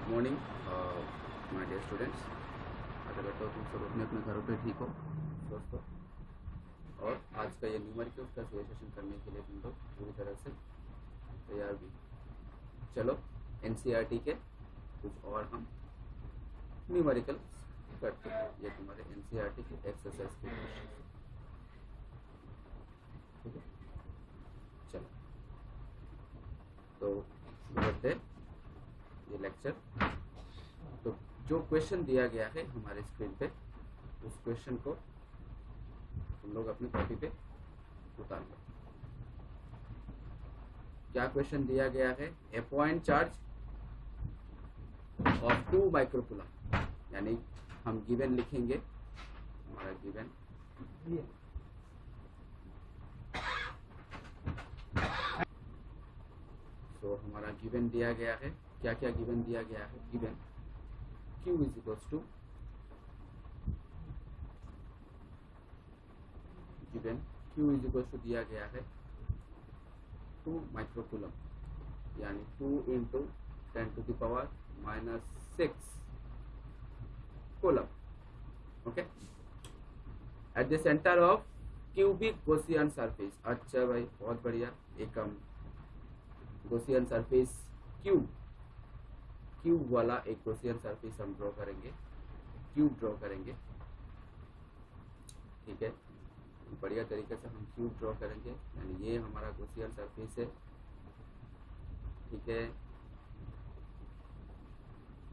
Morning my dear students. आशा करता हूँ तुम सब अपने अपने घरों पे ठीक हो, स्वस्थ हो। और आज का ये न्यूमेरिकल्स का सेशन करने के लिए तुम लोग पूरी तरह से तैयार भी। चलो एनसीईआरटी के कुछ और हम न्यूमेरिकल्स करते हैं। ये तुम्हारे एनसीईआरटी के एक्सरसाइज के क्वेश्चन, ठीक है। चलो तो शुरू करते हैं ये लेक्चर। तो जो क्वेश्चन दिया गया है हमारे स्क्रीन पे, उस क्वेश्चन को तुम लोग अपनी कॉपी पे उतार लो। क्या क्वेश्चन दिया गया है? ए पॉइंट चार्ज ऑफ 2 माइक्रोकूलम, यानी हम गिवन लिखेंगे। हमारा गिवन हमारा गिवन दिया गया है। क्या क्या गिवन दिया गया है? Given Q is equals to दिया गया है 2 माइक्रोकूलम, यानी 2 into 10⁻⁻6 coulomb. Okay, at the centre of cubic Gaussian surface. अच्छा भाई, बहुत बढ़िया। एक हम गॉसियन सरफेस क्यूब वाला एक गॉसियन सरफेस हम ड्रॉ करेंगे, क्यूब ड्रॉ करेंगे, ठीक है। बढ़िया तरीके से हम क्यूब ड्रॉ करेंगे, यानी ये हमारा गॉसियन सरफेस है, ठीक है।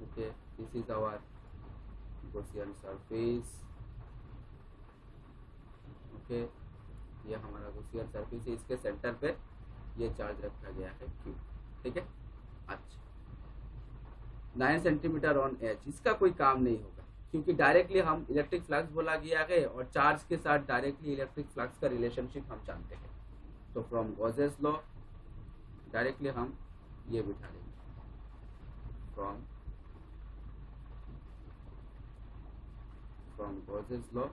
Okay, this is our Gaussian surface. Okay, ये हमारा गॉसियन सरफेस है। इसके सेंटर पे ये चार्ज रखा गया है क्यूब, ठीक है। अच्छा, 9 सेंटीमीटर ऑन एच, इसका कोई काम नहीं होगा क्योंकि डायरेक्टली हम इलेक्ट्रिक फ्लक्स बोला गया है और चार्ज के साथ डायरेक्टली इलेक्ट्रिक फ्लक्स का रिलेशनशिप हम जानते हैं। तो फ्रॉम गॉसेस लॉ डायरेक्टली हम ये बिठा देंगे, from Gauss's law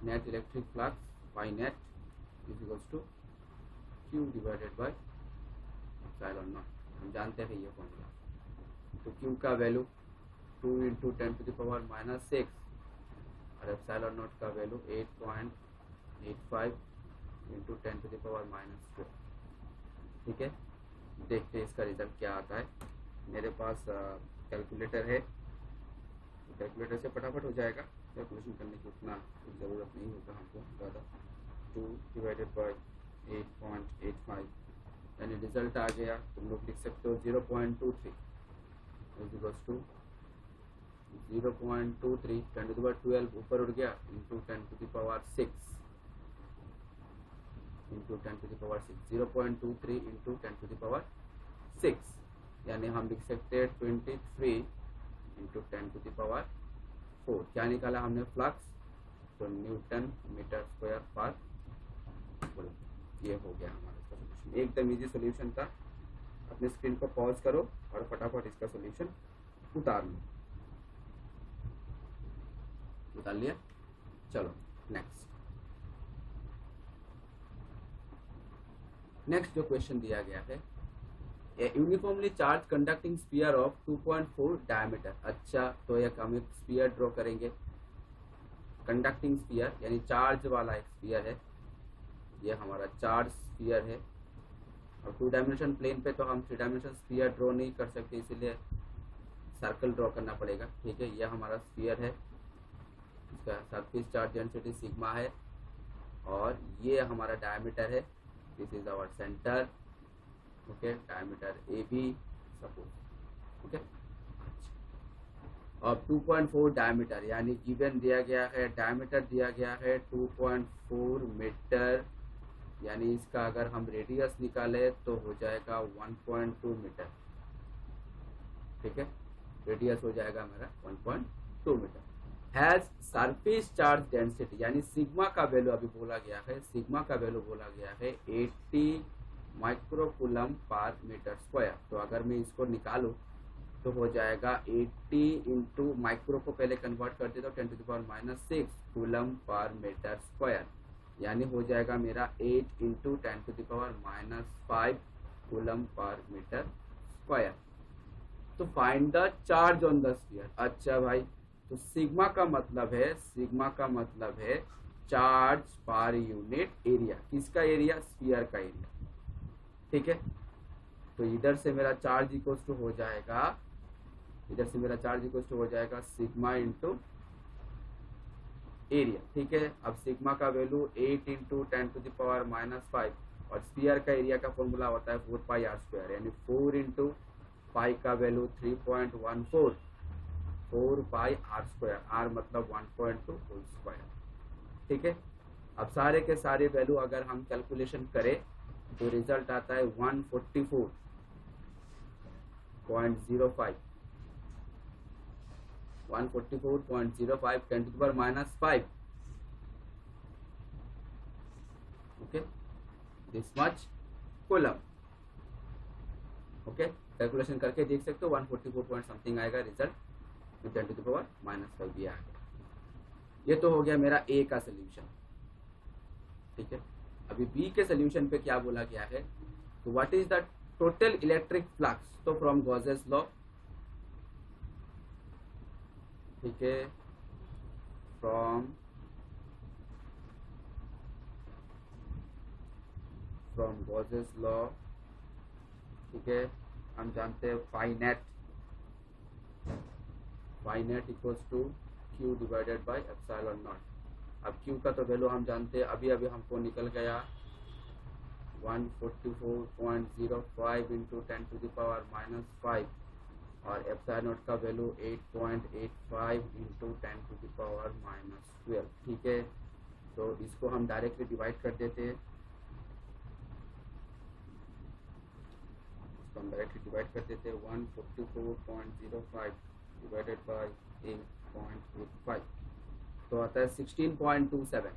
net electric flux by net is equals to Q divided by epsilon naught. हम जानते हैं ये फॉर्मूला। तो Q का वैल्यू 2 इंटू 10⁻⁻6 और एप्सिलॉन नॉट का वैल्यू 8.85 इंटू 10⁻⁻4, ठीक है। देखते हैं इसका रिजल्ट क्या आता है। मेरे पास कैलकुलेटर है, तो कैलकुलेटर से फटाफट हो जाएगा। कैलकुलेशन करने की उतना ज़रूरत नहीं होगा हमको ज़्यादा। 2 डिवाइडेड बाई 8.85, यानी रिजल्ट आ गया। तुम लोग लिख सकते हो 0.23 इज इक्वल्स टू 0.23 10⁻12 ऊपर उड़ गया इंटू 10⁻6 इंटू 10⁻6 0.23 इंटू 10⁻6, यानी हम लिख सकते हैं 23 इंटू 10⁻4। क्या निकाला हमने? फ्लक्स। तो Newton metre square per coulomb. ये हो गया हमारा इसका सोल्यूशन। एकदम इजी सोल्यूशन था। अपने स्क्रीन को पॉज करो और फटाफट इसका सोल्यूशन उतार लो। उतार लिया? चलो नेक्स्ट जो क्वेश्चन दिया गया है, ए uniformly charge conducting sphere of 2.4 diameter. अच्छा, तो एक हम एक स्फीयर ड्रॉ करेंगे, कंडक्टिंग स्फीयर, यानी चार्ज वाला एक स्फीयर है। ये हमारा चार्ज स्फीयर है और 2 डायमेंशन प्लेन पे तो हम 3 डायमेंशन स्फीयर ड्रॉ नहीं कर सकते, इसीलिए सर्कल ड्रॉ करना पड़ेगा, ठीक है। यह हमारा स्फीयर है, इसका सरफेस चार्ज डेंसिटी सिग्मा है और ये हमारा डायमीटर है। This is our centre, okay. Diameter A B suppose, okay. अब 2.4 डायमीटर, यानी गिवन दिया गया है, डायमीटर दिया गया है 2.4 मीटर, यानी इसका अगर हम रेडियस निकाले तो हो जाएगा 1.2 मीटर, ठीक है। रेडियस हो जाएगा मेरा 1.2 metre. Has surface charge density, यानी सिग्मा का वैल्यू अभी बोला गया है, सिग्मा का वैल्यू बोला गया है 80 माइक्रोकूलम पर मीटर स्क्वायर। तो अगर मैं इसको निकालूं तो हो जाएगा 80 इंटू माइक्रो को पहले कन्वर्ट कर देता हूँ 10⁻⁻6 कूलम पर मीटर स्क्वायर, यानी हो जाएगा मेरा 8 into 10⁻⁻5 coulomb per metre square. तो find the charge on the sphere. अच्छा भाई, तो सिग्मा का मतलब है चार्ज पर यूनिट एरिया। किसका एरिया? स्फीयर का एरिया। ठीक है, तो इधर से मेरा चार्ज इक्वल्स टू हो जाएगा सिग्मा इंटू एरिया। ठीक है, अब सिग्मा का वैल्यू 8 इंटू 10⁻⁻5 और स्फीयर का एरिया का फॉर्मूला होता है 4πr², यानी 4 इंटू पाई का वैल्यू 3.14 4πr², r मतलब 1.2 होल स्क्वायर। ठीक है, अब सारे के सारे वैल्यू अगर हम कैलकुलेशन करें तो रिजल्ट आता है 144.05 10⁻⁵ okay, this much coulomb. Okay, calculation करके देख सकते हो 144 पॉइंट समथिंग आएगा रिजल्ट, 10⁻⁵ भी आ गया। ये तो हो गया मेरा ए का सोल्यूशन। ठीक है, अभी बी के सोल्यूशन पे क्या बोला गया है, तो what is the total electric flux, तो फ्रॉम गॉसेस लॉ। ठीक है, फ्रॉम गॉसेस लॉ। ठीक है, हम जानते हैं phi net equals to Q divided by epsilon naught. अब Q का तो वैल्यू हम जानते हैं, अभी हमको निकल गया 144.05 इंटू 10⁻⁻5 और एप्सिलॉन नॉट का वैल्यू 8.85 इंटू 10⁻⁻12। ठीक है, तो इसको हम डायरेक्टली डिवाइड कर देते हैं, 144.05 डिवाइडेड बाई 8.85, तो आता है 16.27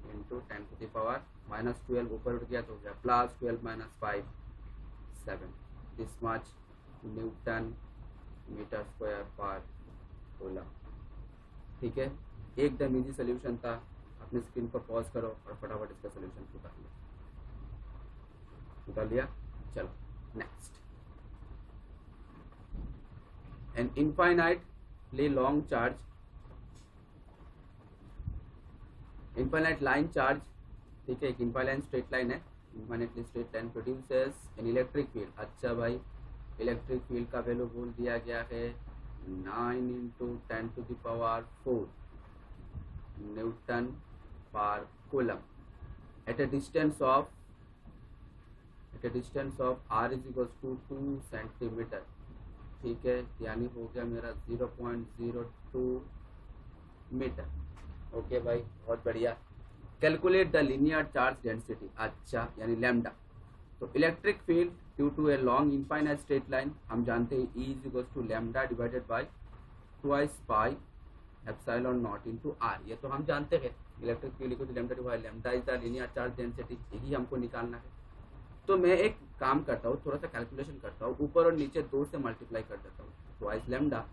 इंटू 10⁻⁻12, ऊपर उठ गया तो हो गया +12 - 5 7, this much newton metre square per coulomb. ठीक है, एकदम इजी सोल्यूशन था। अपने स्क्रीन पर पॉज करो और फटाफट इसका सोल्यूशन निकाल लिया। चलो next, an infinitely long charge, infinite line charge. ठीक है, एक इनफाइनाइट स्ट्रेट लाइन है, infinitely straight line produces an electric field. अच्छा भाई, इलेक्ट्रिक फील्ड का वैल्यू बोल दिया गया है 9 इंटू 10⁴ newton per coulomb at a distance of r is equals to 2 centimetre. ठीक है, यानी हो गया मेरा 0.02 मीटर। ओके भाई, बहुत बढ़िया। Calculate the linear charge density. अच्छा, यानी लैम्डा। तो electric field due to a long infinite straight line, हम जानते हैं E is equals to lambda divided by 2 pi epsilon naught into r। ये तो हम जानते हैं, electric field equal to lambda divide lambda is the linear charge density, यही हमको निकालना है। तो मैं एक काम करता हूँ, थोड़ा सा कैलकुलेशन करता हूँ, ऊपर और नीचे 2 से मल्टीप्लाई कर देता हूँ, 2 लैम्डा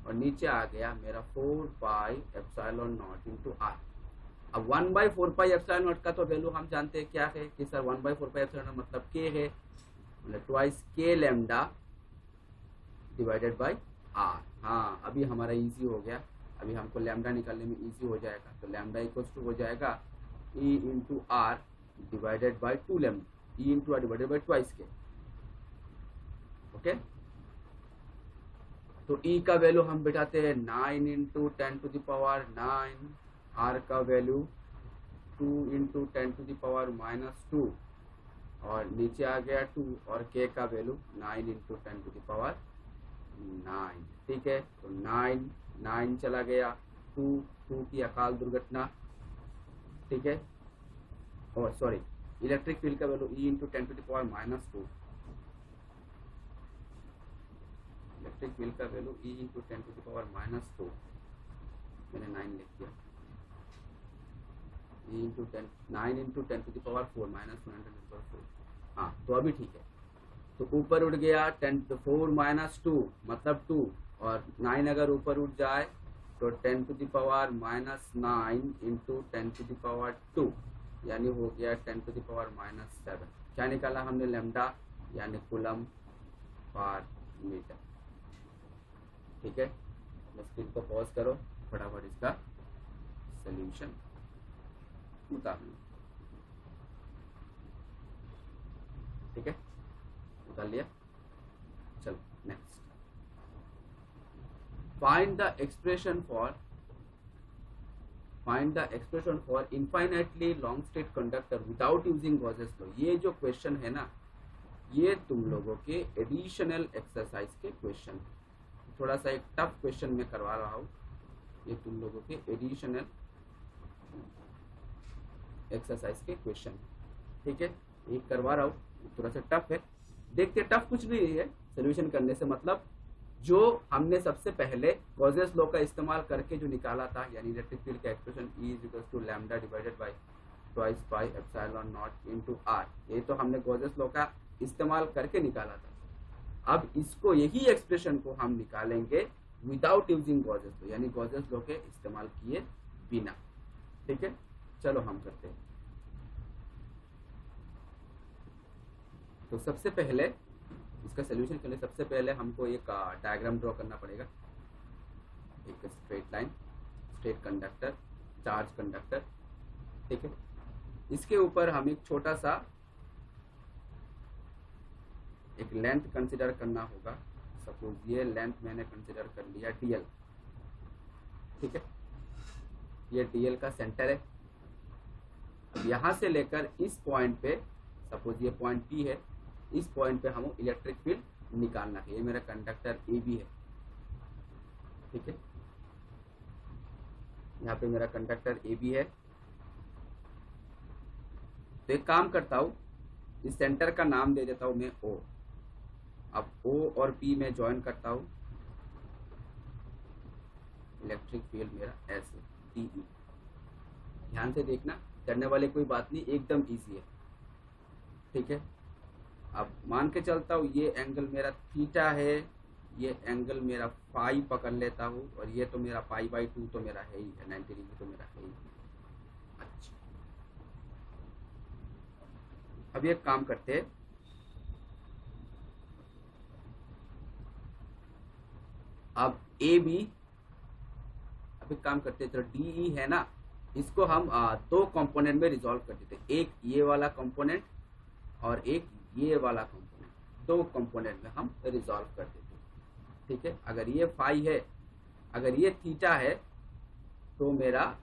और नीचे आ गया मेरा 4 pi epsilon naught into r। अब 1/4 पाई एप्सिलॉन नॉट का तो वैल्यू हम जानते हैं क्या है कि सर 1/4 पाई एप्सिलॉन नॉट मतलब k है, मतलब 2 k lambda divided by r। हाँ, अभी हमारा इजी हो गया, अभी हमको लैम्डा निकालने में इजी हो जाएगा। तो लैम्डा इक्वल्स टू हो जाएगा E into r divided by 2 lambda, E into r divided by 2 k। Okay, तो E का वैल्यू हम बिठाते हैं 9 इंटू 10⁻⁹, R का वैल्यू 2 इंटू 10⁻⁻2 और नीचे आ गया 2 और K का वैल्यू 9 इंटू 10⁻⁹। ठीक है, तो 9 चला गया, 2 की अकाल दुर्घटना। ठीक है, और सॉरी, इलेक्ट्रिक फील्ड का value E into 10⁻⁻2, electric field का वैल्यू E इंटू 10⁻⁻2, मैंने 9 लिख दिया, E इंटू 9 इंटू 10⁴ -104। हाँ, तो अभी ठीक है। तो ऊपर उठ गया 10⁴ - 2 मतलब 2 और 9 अगर ऊपर उठ जाए तो 10⁻⁻9 इंटू 10⁻2 यानी हो गया 10⁻⁻⁷। क्या निकाला हमने? लैम्डा यानी कूलम पर मीटर। ठीक है, स्क्रीन को पॉज करो, फटाफट इसका सॉल्यूशन निकाल लो। ठीक है, निकाल लिया। चलो next, find the expression for infinitely long state conductor without using Gauss's law. ये जो क्वेश्चन है ना, ये तुम लोगों के एडिशनल एक्सरसाइज के क्वेश्चन है। थोड़ा सा एक टफ क्वेश्चन में करवा रहा हूँ, ये तुम लोगों के एडिशनल एक्सरसाइज के क्वेश्चन है। ठीक है, ये करवा रहा हूँ, थोड़ा सा टफ है। देखते, टफ कुछ नहीं है सोल्यूशन करने से, मतलब जो हमने सबसे पहले गॉसेस लॉ का इस्तेमाल करके जो निकाला था, यानी इलेक्ट्रिक फील्ड का expression E = lambda divided by 2 pi epsilon not into R, ये तो हमने गॉसेस लॉ का इस्तेमाल करके निकाला था। अब इसको, यही एक्सप्रेशन को हम निकालेंगे विदाउट यूजिंग गॉसेस लॉ, यानी गॉसेस लॉ के इस्तेमाल किए बिना। ठीक है, चलो हम करते हैं। तो सबसे पहले इसका सोल्यूशन के लिए सबसे पहले हमको एक डायग्राम ड्रॉ करना पड़ेगा। एक straight line, straight conductor, charge conductor. ठीक है, इसके ऊपर हम एक छोटा सा एक लेंथ कंसिडर करना होगा। सपोज ये लेंथ मैंने कंसिडर कर लिया DL। ठीक है, ये DL का सेंटर है। अब यहां से लेकर इस पॉइंट पे, सपोज ये पॉइंट P है, इस पॉइंट पे हमें इलेक्ट्रिक फील्ड निकालना है। ये मेरा कंडक्टर AB है। ठीक है, यहाँ पे मेरा कंडक्टर AB है। तो एक काम करता हूँ, इस सेंटर का नाम दे देता हूँ मैं O। अब O और P में ज्वाइन करता हूँ, इलेक्ट्रिक फील्ड मेरा ऐसे DE। ध्यान से देखना, करने वाले कोई बात नहीं, एकदम इजी है। ठीक है, अब मान के चलता हूँ ये एंगल मेरा थीटा है, ये एंगल मेरा फाई पकड़ लेता हूँ, और ये तो मेरा π/2 तो मेरा है ही है, 90 डिग्री तो मेरा है ही। अच्छा, अब एक काम करते हैं, अब AB, अब एक काम करते हैं, तो DE है ना, इसको हम दो कंपोनेंट में रिजॉल्व कर देते हैं। एक ये वाला कंपोनेंट और एक ये वाला कंपोनेंट, दो कंपोनेंट में हम रिजॉल्व कर देते हैं। ठीक है, अगर ये फाई है, अगर ये थीटा है, तो मेरा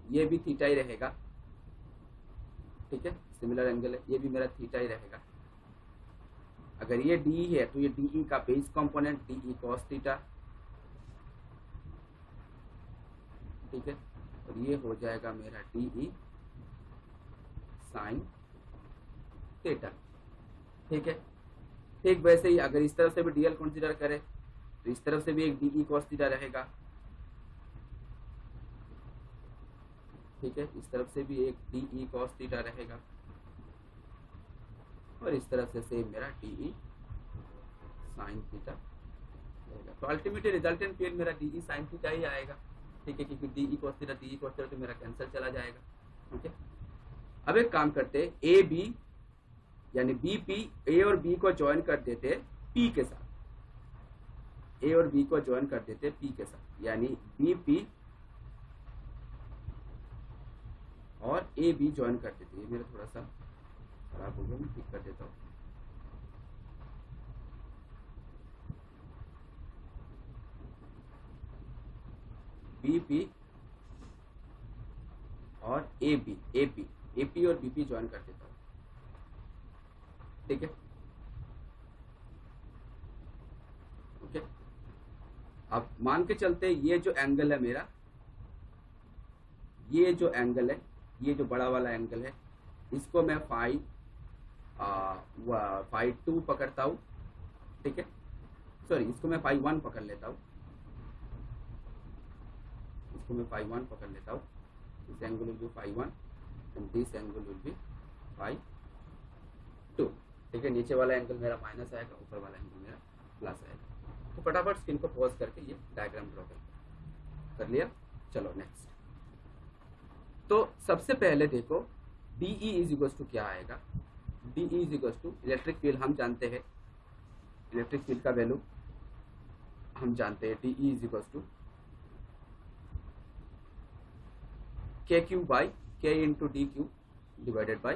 ये भी थीटा ही रहेगा। ठीक है, सिमिलर एंगल है, ये भी मेरा थीटा ही रहेगा। अगर ये DE है, तो ये DE का base component DE cos theta. ठीक है, और ये हो जाएगा मेरा DE sin थीटा। ठीक है, ठीक वैसे ही अगर इस तरफ से भी DL कंसीडर करें, तो इस तरफ से भी एक DE cos थीटा रहेगा। ठीक है, इस तरफ से भी एक DE cos थीटा रहेगा, और इस तरफ से सेम मेरा DE sin थीटा रहेगा। तो अल्टीमेटली रिजल्टेंट फील्ड मेरा DE sin थीटा ही आएगा। ठीक है, क्योंकि DE cos थीटा तो मेरा कैंसिल चला जाएगा। ठीक है, अब एक काम करते हैं, AB यानी BP, A और B को ज्वाइन कर देते P के साथ। A और B को ज्वाइन कर देते P के साथ, यानी BP और AB ज्वाइन कर देते। ये मेरा थोड़ा सा खराब हो गया, मैं ठीक कर देता हूँ। BP और AP और BP ज्वाइन कर देता हूँ। ठीक है, ओके। अब मान के चलते ये जो एंगल है मेरा, ये जो एंगल है, ये जो बड़ा वाला एंगल है, इसको मैं φ2 पकड़ता हूँ। ठीक है, सॉरी, इसको मैं φ1 पकड़ लेता हूँ, इसको मैं φ1 पकड़ लेता हूँ। This angle will be φ1 and this angle will be φ2। ठीक है, नीचे वाला एंगल मेरा माइनस आएगा, ऊपर वाला एंगल मेरा प्लस आएगा। तो फटाफट स्क्रीन को पॉज करके ये डायग्राम ड्रॉ कर लिया। चलो नेक्स्ट, तो सबसे पहले देखो DE इज इक्वल टू क्या आएगा, DE is equal to electric field हम जानते हैं, इलेक्ट्रिक फील्ड का वैल्यू हम जानते हैं, DE is equal to KQ by K into DQ divided by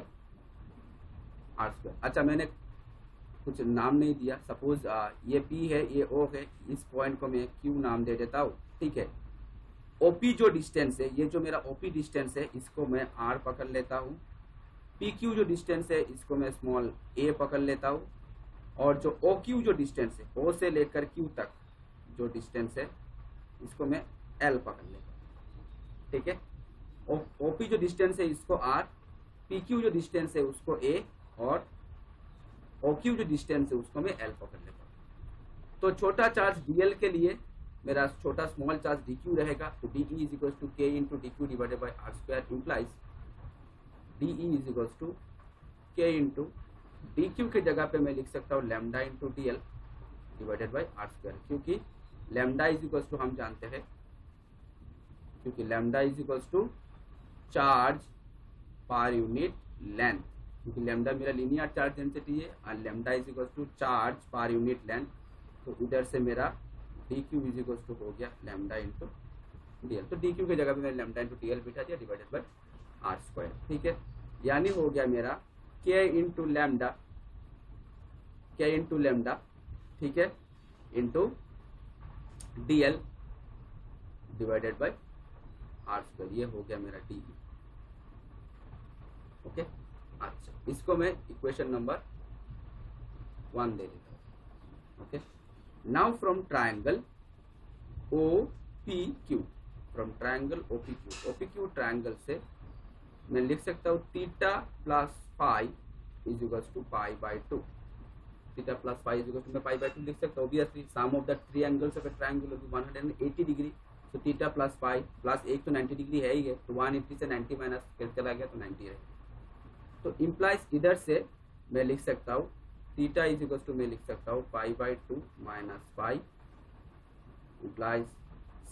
R²। अच्छा मैंने कुछ नाम नहीं दिया, सपोज ये P है, ये O है, इस पॉइंट को मैं Q नाम दे देता हूँ, ठीक है। OP जो डिस्टेंस है, ये जो मेरा OP डिस्टेंस है, इसको मैं R पकड़ लेता हूँ। PQ जो डिस्टेंस है, इसको मैं स्मॉल a पकड़ लेता हूँ। और जो OQ जो डिस्टेंस है, O से लेकर Q तक जो डिस्टेंस है, इसको मैं L पकड़ लेता हूँ, ठीक है। OP जो डिस्टेंस है इसको R, PQ जो डिस्टेंस है उसको A, और OQ जो डिस्टेंस है उसको मैं L पकड़ लेता हूँ। तो छोटा चार्ज DL के लिए मेरा छोटा स्मॉल चार्ज DQ रहेगा, तो DE is equal to K into DQ divided by R² implies DE is equal to K into DQ की जगह पे मैं लिख सकता हूँ lambda into DL divided by R², क्योंकि लैम्डा इज इक्वल टू हम जानते हैं, क्योंकि lambda is equal to charge per unit length, क्योंकि लैम्डा मेरा लीनियर चार्ज डेंसिटी है और lambda is equal to charge per unit length. तो इधर से मेरा DQ इज इक्वल टू हो गया लैम्डा इंटू DL। तो DQ की जगह पे मैंने लैम्डा इंटू DL बिठा दिया डिवाइडेड बाई R², ठीक है। यानी हो गया मेरा K इंटू लैम्डा, ठीक है, into DL divided by R²। ये हो गया मेरा DE, ओके। अच्छा, इसको मैं इक्वेशन नंबर 1 दे देता हूँ, okay. Now from triangle OPQ, OPQ triangle से मैं लिख सकता हूँ theta plus phi is equal to pi by 2। Theta plus phi is equal to मैं पाई बाई 2 लिख सकता हूँ। Obviously sum of the three angles of a triangle will be 180 degree. तो थीटा प्लस फाई प्लस एक तो 90 degree है ही है, तो 180 से 90 माइनस चला गया तो 90 रहेगा। तो इम्प्लाइज इधर से मैं लिख सकता हूँ थीटा इज इक्वल टू मैं लिख सकता हूँ pi by 2 minus phi, implies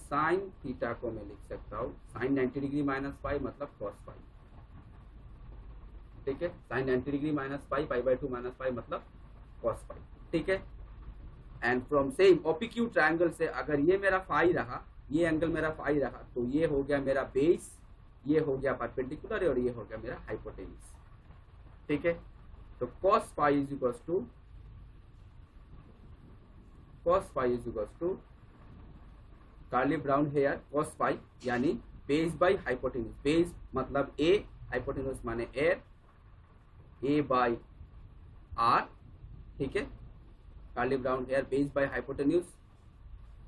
sine theta को मैं लिख सकता हूँ साइन 90 डिग्री माइनस फाई मतलब कॉस फाई, ठीक है। Sine 90 degree minus phi, pi by 2 minus phi मतलब कॉस फाई, ठीक है। And from same OPQ triangle से अगर ये मेरा फाई रहा, ये एंगल मेरा फाई रहा, तो ये हो गया मेरा बेस, ये हो गया परपेंडिकुलर और ये हो गया मेरा हाइपोटेन्यूज, ठीक है। तो cos phi is equal to Carly Brown hair cos phi यानी बेस बाई हाइपोटेन्यूज। बेस मतलब a, हाइपोटेन्यूज माने एयर, a बाई r, ठीक है। Carly Brown hair base by hypotenuse,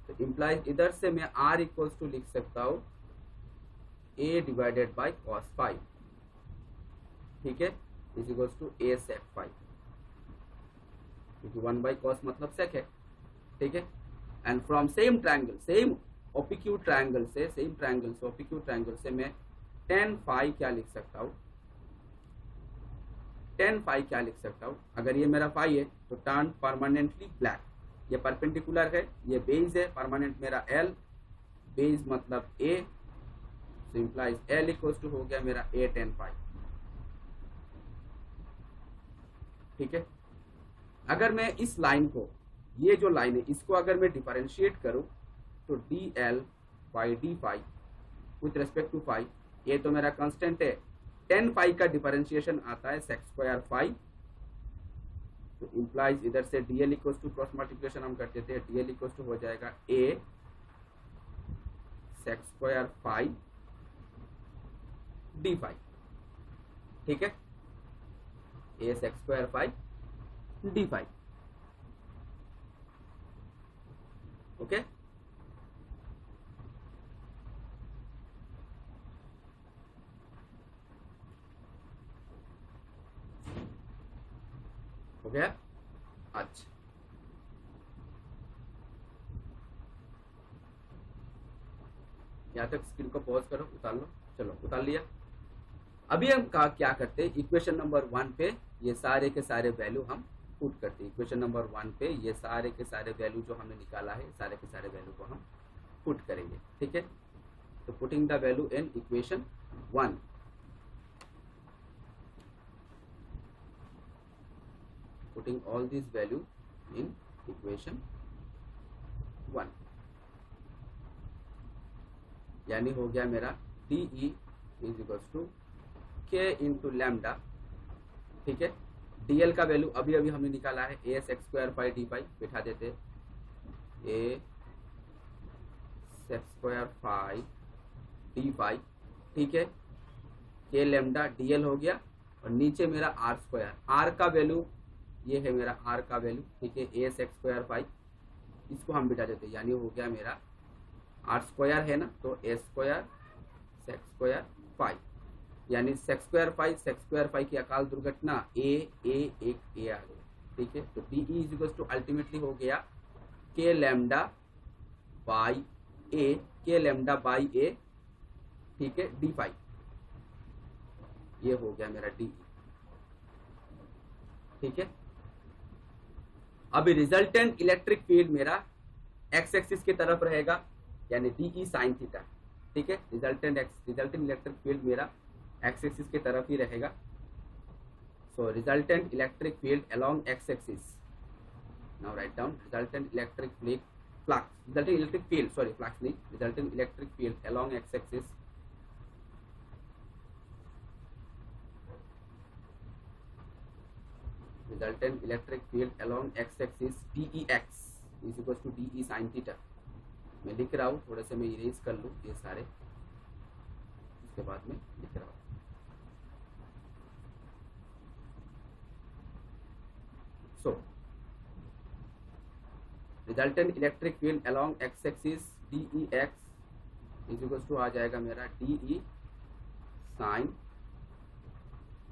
तो इम्प्लाइज इधर से मैं r इक्वल्स टू लिख सकता हूँ a divided by cos phi, ठीक है, is equals to a sec phi, क्योंकि 1 बाई cos मतलब sec है, ठीक है। And from same triangle, same OPQ triangle से, सेम ट्रायंगल से OPQ ट्रायंगल से मैं tan फाई क्या लिख सकता हूँ, tan फाई क्या लिख सकता हूँ। अगर ये मेरा फाई है तो टर्न परमानेंटली ब्लैक, ये परपेंडिकुलर है, ये बेस है, परमानेंट मेरा L, बेस मतलब A, so implies L equals to हो गया मेरा A tan फाई, ठीक है। अगर मैं इस लाइन को, ये जो लाइन है इसको अगर मैं डिफरेंशिएट करूं तो DL by D phi with respect to phi, ये तो मेरा कांस्टेंट है, tan फाई का डिफरेंशिएशन आता है sec स्क्वायर फाई, तो इम्प्लाइज इधर से DL equals to cross multiplication हम करते थे, DL इक्वल्स टू हो जाएगा A sec square phi D phi, ठीक है, A sec square phi D phi, okay. हो गया। अच्छा, यहाँ तक स्क्रीन को पॉज करो, उतार लो, चलो उतार लिया। अभी हम क्या करते हैं, इक्वेशन नंबर 1 पे ये सारे के सारे वैल्यू हम पुट करते हैं। इक्वेशन नंबर 1 पे ये सारे के सारे वैल्यू जो हमने निकाला है, सारे के सारे वैल्यू को हम पुट करेंगे, ठीक है। तो putting the value in equation 1, putting all these value in equation 1, यानी हो गया मेरा D E is equals to K into lambda, ठीक है। डीएल का वैल्यू अभी अभी हमने निकाला है, a s x square pi d pi, बिठा देते a x square pi d pi, ठीक है। के लैम्डा डीएल हो गया, और नीचे मेरा आर स्क्वायर, आर का वैल्यू ये है मेरा आर का वैल्यू, ठीक है, ए एस एक्स स्क्वायर पाई, इसको हम बिठा देते हैं, यानी हो गया मेरा आर स्क्वायर है ना, तो ए स्क्वायर सेक्स स्क्वायर पाई, यानी सेक्स स्क्वायर पाई की अकाल दुर्घटना एक ए आ गई, ठीक है। तो D E is equal to ultimately हो गया के लैम्डा बाई ए, के लैम्डा बाई ए, ठीक है, डी पाई, ये हो गया मेरा डी, ठीक है। अभी रिजल्टेंट इलेक्ट्रिक फील्ड मेरा एक्स एक्सिस की तरफ रहेगा, यानी डी ई साइन थीटा, ठीक है। रिजल्टेंट इलेक्ट्रिक फील्ड मेरा एक्स एक्सिस की तरफ ही रहेगा। So resultant electric field along x axis, now write down resultant electric field flux, resultant electric field, sorry flux नहीं, resultant electric field along x axis resultant electric field along x-axis DEx is equals to DE sin theta। मैं लिख रहा हूँ, थोड़े से मैं erase कर लूँ ये सारे, इसके बाद में लिख रहा हूँ। So resultant electric field along x-axis DEx is equals to आ जाएगा मेरा DE sin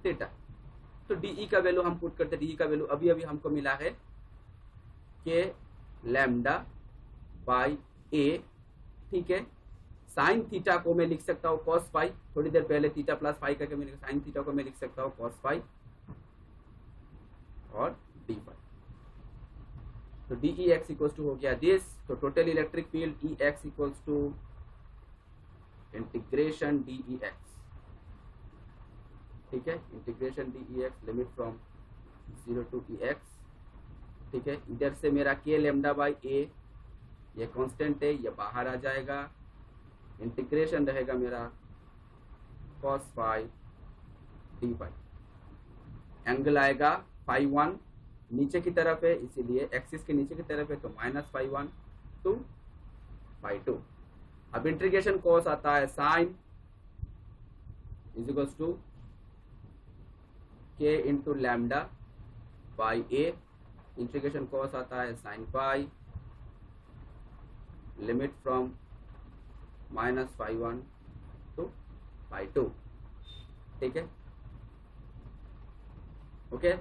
थीटा। तो डीई का वैल्यू हम पुट करते हैं, डीई का वैल्यू अभी अभी हमको मिला है के लैम्डा बाई ए, ठीक है। साइन थीटा को मैं लिख सकता हूँ कॉस फाई, थोड़ी देर पहले थीटा प्लस फाई करके मैंने साइन थीटा को मैं लिख सकता हूँ कॉस फाई और डी फाई। तो D E x equals to हो गया दिस, तो total electric field E x equals to integration D E X, ठीक है, integration D E X limit from 0 to E X, ठीक है। इधर से मेरा के लेमडा बाई ए ये कांस्टेंट है, ये बाहर आ जाएगा, इंटीग्रेशन रहेगा मेरा cos phi D phi, angle आएगा फाई 1 नीचे की तरफ है, इसीलिए एक्सिस के नीचे की तरफ है, तो माइनस फाई 1 टू फाई 2। अब इंटीग्रेशन कॉस आता है sine is equals to K into lambda by A, integration cos आता है sine pi, limit from minus phi 1 to phi 2, ठीक है, ओके।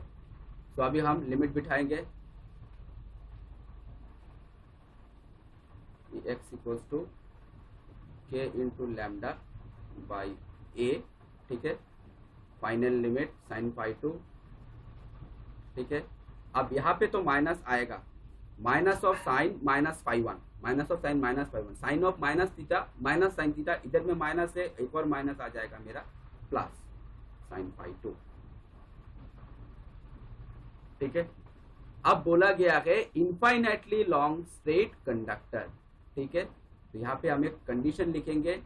तो अभी हम लिमिट बिठाएंगे, X equals to K into lambda by A, ठीक है, फाइनल लिमिट साइन फाई 2, ठीक है। अब यहाँ पे तो माइनस आएगा, minus of sine minus phi 1, minus of sine minus phi 1, sine of minus theta minus sine theta, इधर में माइनस है, एक और माइनस आ जाएगा मेरा प्लस साइन फाई 2, ठीक है। अब बोला गया है इनफाइनाइटली लॉन्ग स्ट्रेट कंडक्टर, ठीक है। तो यहाँ पे हम एक कंडीशन लिखेंगे,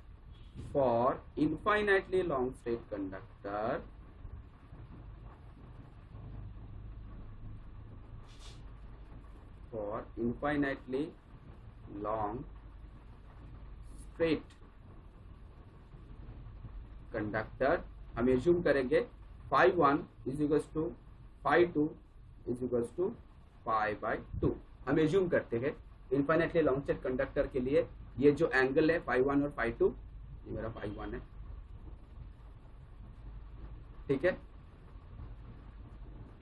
for infinitely long straight conductor for infinitely long straight conductor हम एज्यूम करेंगे phi 1 is equals to phi 2 is equals to pi by 2। हम एज्यूम करते हैं इनफाइनाइटली लॉन्ग स्ट्रेट कंडक्टर के लिए ये जो एंगल है फाई 1 और फाई 2, ये मेरा फाई 1 है, ठीक है,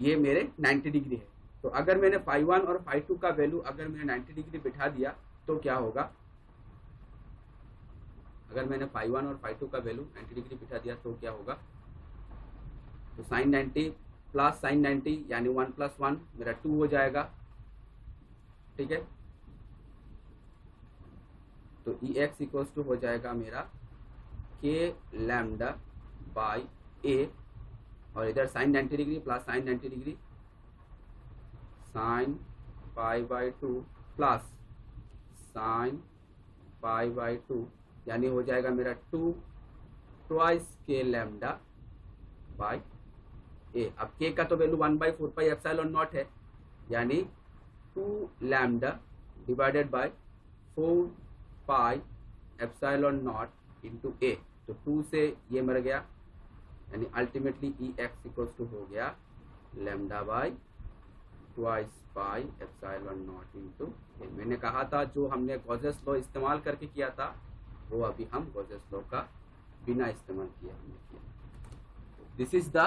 ये मेरे 90 डिग्री है। तो अगर मैंने फाई 1 और फाई 2 का वैल्यू अगर मैंने 90 डिग्री बिठा दिया तो क्या होगा, अगर मैंने फाई 1 और फाई 2 का वैल्यू 90 डिग्री बिठा दिया तो क्या होगा, तो साइन 90 प्लस साइन 90 यानी 1 प्लस 1 मेरा 2 हो जाएगा, ठीक है। तो ई एक्स इक्वल्स टू हो जाएगा मेरा के लैम्डा बाई ए, और इधर sine 90 degree plus sine 90 degree, sine pi by 2 plus sine pi by 2, यानी हो जाएगा मेरा 2 ट्वाइस के लैम्डा बाई ए। अब के का तो वैल्यू 1/4 पाई एप्सिलॉन नॉट है, यानी 2 lambda divided by 4 pi epsilon naught into a. तो 2 से ये मर गया, यानी ultimately E x equals to हो गया lambda by twice pi epsilon naught into a. मैंने कहा था जो हमने गॉसेस लॉ इस्तेमाल करके किया था वो अभी हम गॉसेस लॉ का बिना इस्तेमाल किए हमने किया। This is the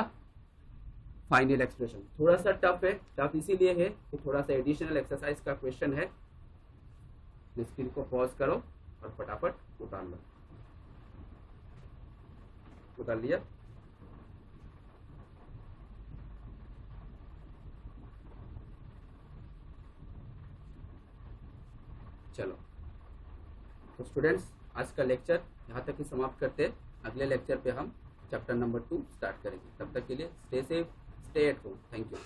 final expression. थोड़ा सा टफ है, टफ इसीलिए है कि थोड़ा सा एडिशनल एक्सरसाइज का क्वेश्चन है। स्क्रीन को पॉज करो और फटाफट उतार लो। उतार लिया? चलो तो स्टूडेंट्स, आज का लेक्चर यहाँ तक ही समाप्त करते हैं। अगले लेक्चर पे हम चैप्टर नंबर 2 स्टार्ट करेंगे। तब तक के लिए stay safe, stay at home. Thank you.